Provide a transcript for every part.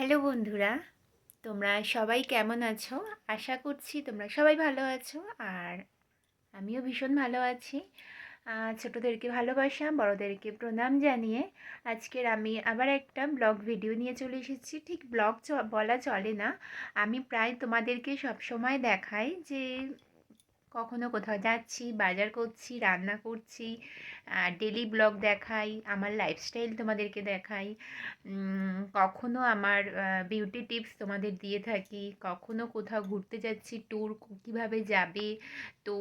Hello বন্ধুরা, তোমরা সবাই কেমন আছো? আশা করছি তোমরা সবাই ভালো আছো। আর আমিও ভীষণ ভালো আছি। ছোটদেরকে ভালোবাসা, বড়দেরকে প্রণাম জানিয়ে আজকের আমি আবার একটা ব্লগ ভিডিও নিয়ে চলে এসেছি। ঠিক ব্লগ বলা চলে না, আমি প্রায় তোমাদেরকে সবসময় দেখাই যে কখনো কোথাও যাচ্ছি, বাজার করছি, রান্না করছি, ডেলি ব্লগ দেখাই, আমার লাইফস্টাইল তোমাদেরকে দেখাই, কখনো আমার বিউটি টিপস তোমাদের দিয়ে থাকি, কখনো কোথাও ঘুরতে যাচ্ছি, ট্যুর কীভাবে যাবে তো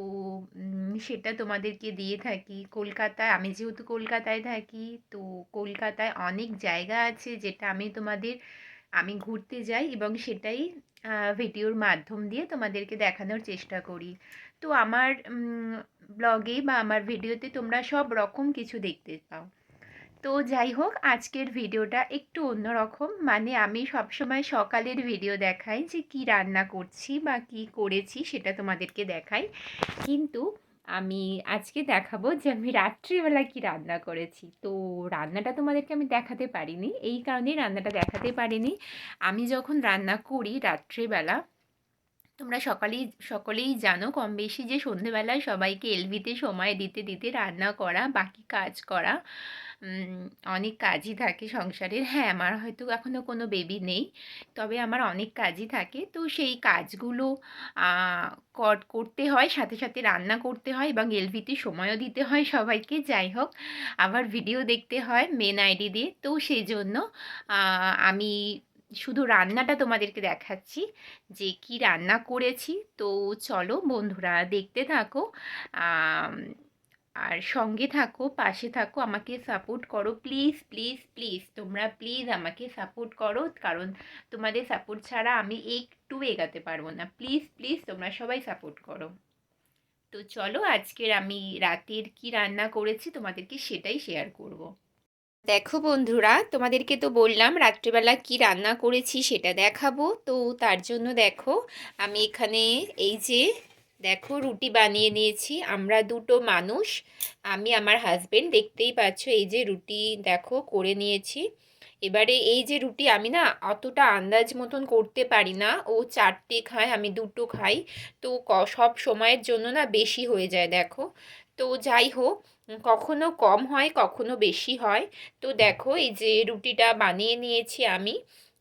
সেটা তোমাদেরকে দিয়ে থাকি। কলকাতায়, আমি যেহেতু কলকাতায় থাকি, তো কলকাতায় অনেক জায়গা আছে যেটা আমি ঘুরতে যাই এবং সেটাই ভিডিওর মাধ্যম দিয়ে তোমাদেরকে দেখানোর চেষ্টা করি। তো আমার ব্লগে বা আমার ভিডিওতে তোমরা সব রকম কিছু দেখতে পাও। তো যাই হোক, আজকের ভিডিওটা একটু অন্যরকম। মানে আমি সবসময় সকালের ভিডিও দেখাই যে কি রান্না করছি বা কি করেছি সেটা তোমাদেরকে দেখাই, কিন্তু আমি আজকে দেখাবো যে আমি রাত্রিবেলা কি রান্না করেছি। তো রান্নাটা তোমাদেরকে আমি দেখাতে পারিনি, এই কারণেই রান্নাটা দেখাতে পারিনি। আমি যখন রান্না করি রাত্রিবেলা, তোমরা সকলেই জানো কম বেশি যে সন্ধেবেলায় সবাইকে এলবিতে সময় দিতে দিতে রান্না করা, বাকি কাজ করা, অনেক কাজই থাকে সংসারের। হ্যাঁ, আমার হয়তো এখনও কোনো বেবি নেই, তবে আমার অনেক কাজই থাকে। তো সেই কাজগুলো করতে হয়, সাথে সাথে রান্না করতে হয় এবং এলবিতে সময়ও দিতে হয় সবাইকে। যাই হোক, আবার ভিডিও দেখতে হয় মেন আইডি দিয়ে। তো সেই জন্য আমি শুধু রান্নাটা তোমাদেরকে দেখাচ্ছি যে কি রান্না করেছি। তো চলো বন্ধুরা, দেখতে থাকো আর সঙ্গে থাকো, পাশে থাকো, আমাকে সাপোর্ট করো প্লিজ প্লিজ প্লিজ। তোমরা প্লিজ আমাকে সাপোর্ট করো, কারণ তোমাদের সাপোর্ট ছাড়া আমি একটু এগাতে পারবো না। প্লিজ প্লিজ তোমরা সবাই সাপোর্ট করো। তো চলো, আজকের আমি রাতের কি রান্না করেছি তোমাদেরকে সেটাই শেয়ার করব। দেখো বন্ধুরা, তোমাদেরকে তো বললাম রাত্রিবেলা কি রান্না করেছি সেটা দেখাবো। তো তার জন্য দেখো, আমি এখানে এই যে দেখো রুটি বানিয়ে নিয়েছি। আমরা দুটো মানুষ, আমি আমার হাজবেন্ড, দেখতেই পাচ্ছ এই যে রুটি দেখো করে নিয়েছি। এবারে এই যে রুটি আমি না অতটা আন্দাজ মতন করতে পারি না, ও 4টে খায়, আমি 2টো খাই। তো সব সময়ের জন্য না বেশি হয়ে যায় দেখো। তো যাই হোক, কখনো কম হয় কখনো বেশি হয়। তো দেখো এই যে রুটিটা বানিয়ে নিয়েছি আমি।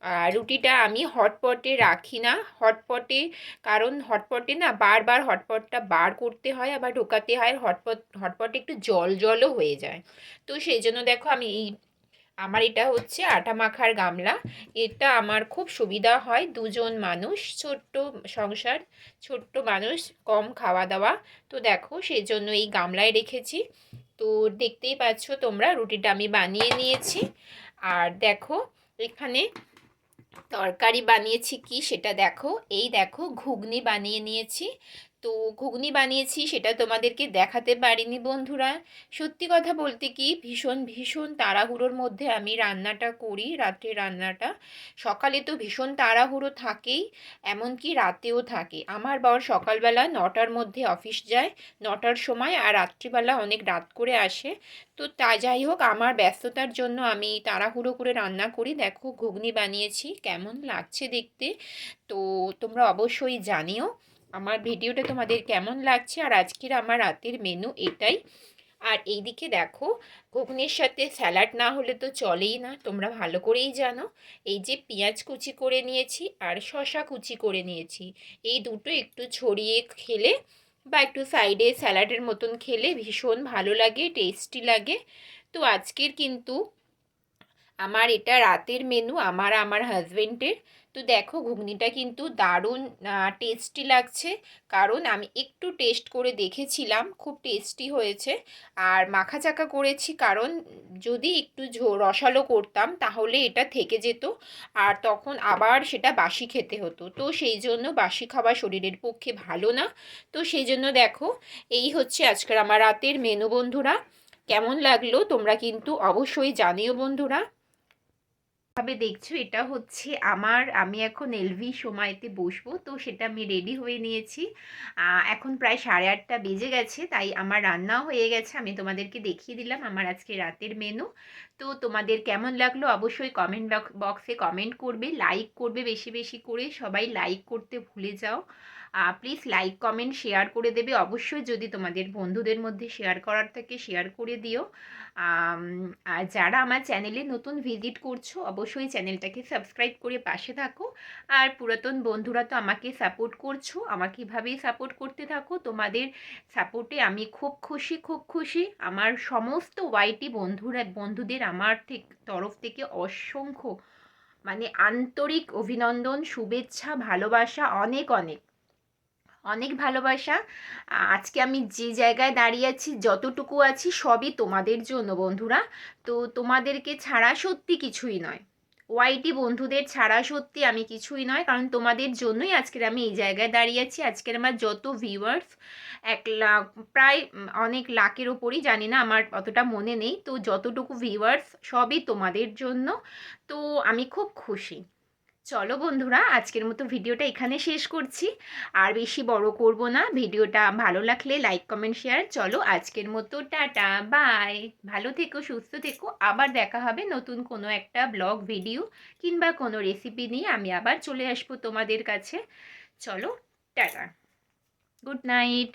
আর রুটিটা আমি হটপটে রাখি না, হটপটে, কারণ হটপটে না বারবার হটপটটা বার করতে হয়, আবার ঢোকাতে হয়। হটপটে একটু জল জলও হয়ে যায়। তো সেই জন্য দেখো আমার এটা হচ্ছে আটা মাখার গামলা। এটা আমার খুব সুবিধা হয়, দুজন মানুষ, ছোট্ট সংসার, ছোট্ট মানুষ, কম খাওয়া দাওয়া। তো দেখো সেই জন্য এই গামলায় রেখেছি। তো দেখতেই পাচ্ছ তোমরা, রুটিটা আমি বানিয়ে নিয়েছি। আর দেখো এখানে তরকারি বানিয়েছি কি সেটা দেখো, এই দেখো ঘুগনি বানিয়ে নিয়েছি। তো ঘুগনি বানিয়েছি সেটা তোমাদেরকে দেখাতে পারিনি বন্ধুরা। সত্যি কথা বলতে কি, ভীষণ ভীষণ তাড়াহুড়োর মধ্যে আমি রান্নাটা করি, রাত্রে রান্নাটা। সকালে তো ভীষণ তাড়াহুড়ো থাকেই, এমনকি রাতেও থাকে। আমার বর সকালবেলা 9টার মধ্যে অফিস যায়, 9টার সময়, আর রাত্রিবেলা অনেক রাত করে আসে। তো তা যাই হোক, আমার ব্যস্ততার জন্য আমি তাড়াহুড়ো করে রান্না করি। দেখো ঘুগনি বানিয়েছি, কেমন লাগছে দেখতে তো তোমরা অবশ্যই জানিও আমার ভিডিওটা তোমাদের কেমন লাগছে। আর আজকের আমার রাতের মেনু এটাই। আর এইদিকে দেখো, ঘুগনির সাথে স্যালাড না হলে তো চলেই না, তোমরা ভালো করেই জানো। এই যে পেঁয়াজ কুচি করে নিয়েছি আর শসা কুচি করে নিয়েছি, এই দুটো একটু ছড়িয়ে খেলে বা একটু সাইডে স্যালাডের মতন খেলে ভীষণ ভালো লাগে, টেস্টি লাগে। তো আজকের কিন্তু আমার এটা রাতের মেনু, আমার হাজবেন্ডের। তো দেখো ঘুগনিটা কিন্তু দারুণ টেস্টি লাগছে, কারণ আমি একটু টেস্ট করে দেখেছিলাম, খুব টেস্টি হয়েছে। আর মাখা চাকা করেছি, কারণ যদি একটু রসালো করতাম তাহলে এটা থেকে যেত, আর তখন আবার সেটা বাসি খেতে হতো। তো সেই জন্য বাসি খাওয়া শরীরের পক্ষে ভালো না। তো সেই জন্য দেখো, এই হচ্ছে আজকের আমার রাতের মেনু বন্ধুরা। কেমন লাগলো তোমরা কিন্তু অবশ্যই জানিও বন্ধুরা। ভাবে দেখছো এটা হচ্ছে আমি এখন এলভি সময়তে বসবো, তো সেটা আমি রেডি হয়ে নিয়েছি। এখন প্রায় 8:30 বেজে গেছে, তাই আমার রান্নাও হয়ে গেছে। আমি তোমাদেরকে দেখিয়ে দিলাম আমার আজকে রাতের মেনু। তো তোমাদের কেমন লাগলো অবশ্যই কমেন্ট বক্সে কমেন্ট করবে, লাইক করবে বেশি বেশি করে, সবাই লাইক করতে ভুলে যাও। প্লিজ লাইক কমেন্ট শেয়ার করে দেবে অবশ্যই, যদি তোমাদের বন্ধুদের মধ্যে শেয়ার করার থাকে শেয়ার করে দিও। আর যারা আমার চ্যানেলে নতুন ভিজিট করছো অবশ্যই চ্যানেলটাকে সাবস্ক্রাইব করে পাশে থাকো। আর পুরাতন বন্ধুরা তো আমাকে সাপোর্ট করছো, আমাকে এভাবেই সাপোর্ট করতে থাকো। তোমাদের সাপোর্টে আমি খুব খুশি, খুব খুশি। আমার সমস্ত ওয়াইটি বন্ধুদের আমার তরফ থেকে অসংখ্য মানে আন্তরিক অভিনন্দন, শুভেচ্ছা, ভালোবাসা, অনেক অনেক অনেক ভালোবাসা। আজকে আমি যে জায়গায় দাঁড়িয়ে আছি, যতটুকু আছি, সবই তোমাদের জন্য বন্ধুরা। তো তোমাদেরকে ছাড়া সত্যি কিছুই নয়, ওয়াইটি বন্ধুদের ছাড়া সত্যি আমি কিছুই নয়, কারণ তোমাদের জন্যই আজকের আমি এই জায়গায় দাঁড়িয়ে আছি। আজকের আমার যত ভিউয়ার্স, 1 লাখ, প্রায় অনেক লাখের ওপরই, জানি না, আমার অতটা মনে নেই। তো যতটুকু ভিউয়ার্স সবই তোমাদের জন্য। তো আমি খুব খুশি। চলো বন্ধুরা, আজকের মতো ভিডিওটা এখানে শেষ করছি, আর বেশি বড় করব না। ভিডিওটা ভালো লাগলে লাইক কমেন্ট শেয়ার। চলো আজকের মতো টাটা, বাই। ভালো থেকো, সুস্থ থেকো। আবার দেখা হবে নতুন কোনো একটা ব্লগ ভিডিও কিংবা কোনো রেসিপি নিয়ে আমি আবার চলে আসবো তোমাদের কাছে। চলো টাটা, গুড নাইট।